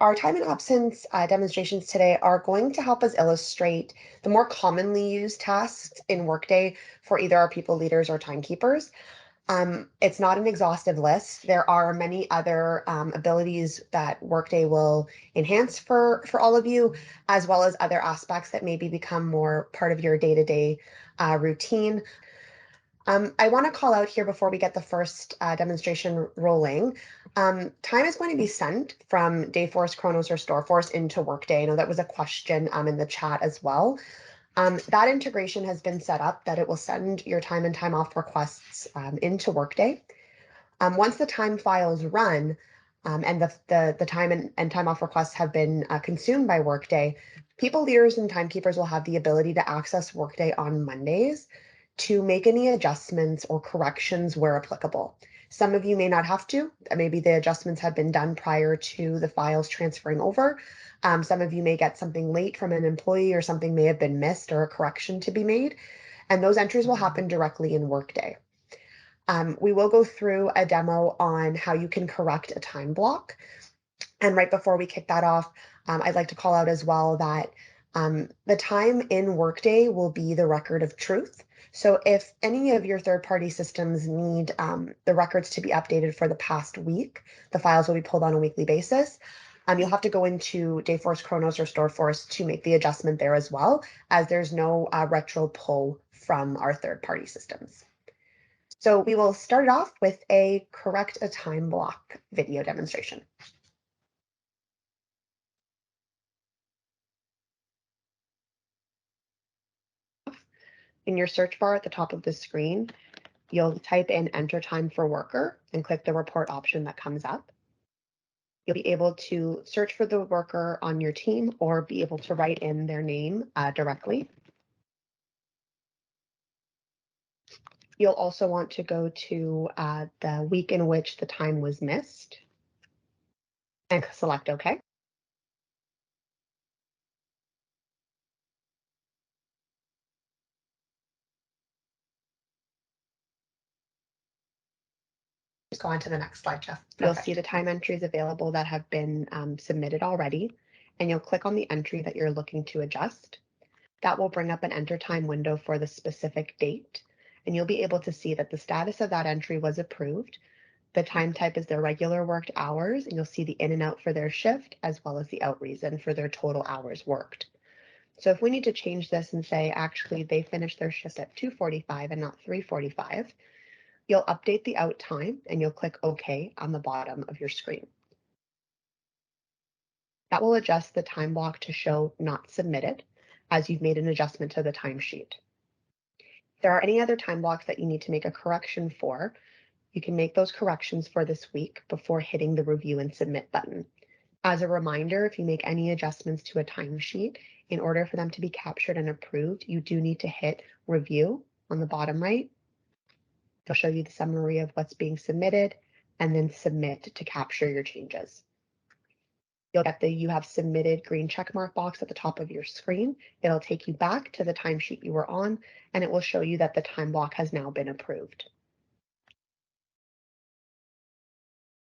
Our time and absence demonstrations today are going to help us illustrate the more commonly used tasks in Workday for either our people leaders or timekeepers. It's not an exhaustive list. There are many other abilities that Workday will enhance for all of you, as well as other aspects that maybe become more part of your day-to-day routine. I want to call out here before we get the first demonstration rolling. Time is going to be sent from Dayforce, Kronos, or Storeforce into Workday. I know that was a question in the chat as well. That integration has been set up that it will send your time and time off requests into Workday. Once the time files run and the time and time off requests have been consumed by Workday, people leaders and timekeepers will have the ability to access Workday on Mondays to make any adjustments or corrections where applicable. Some of you may not have to. Maybe the adjustments have been done prior to the files transferring over. Some of you may get something late from an employee or something may have been missed or a correction to be made. And those entries will happen directly in Workday. We will go through a demo on how you can correct a time block. And right before we kick that off, I'd like to call out as well that the time in Workday will be the record of truth. So if any of your third-party systems need the records to be updated for the past week, the files will be pulled on a weekly basis. You'll have to go into Dayforce, Kronos, or Storeforce to make the adjustment there as well, as there's no retro pull from our third-party systems. So we will start it off with a correct a time block video demonstration. In your search bar at the top of the screen, you'll type in enter time for worker and click the report option that comes up. You'll be able to search for the worker on your team or be able to write in their name directly. You'll also want to go to the week in which the time was missed and select OK. Just go on to the next slide, Jeff. You'll see the time entries available that have been submitted already, and you'll click on the entry that you're looking to adjust. That will bring up an enter time window for the specific date, and you'll be able to see that the status of that entry was approved. The time type is their regular worked hours, and you'll see the in and out for their shift, as well as the out reason for their total hours worked. So if we need to change this and say, actually, they finished their shift at 2:45 and not 3:45, you'll update the out time and you'll click OK on the bottom of your screen. That will adjust the time block to show not submitted as you've made an adjustment to the timesheet. If there are any other time blocks that you need to make a correction for, you can make those corrections for this week before hitting the review and submit button. As a reminder, if you make any adjustments to a timesheet, in order for them to be captured and approved, you do need to hit review on the bottom right. It'll show you the summary of what's being submitted and then submit to capture your changes. You'll get the you have submitted green checkmark box at the top of your screen. It'll take you back to the timesheet you were on, and it will show you that the time block has now been approved.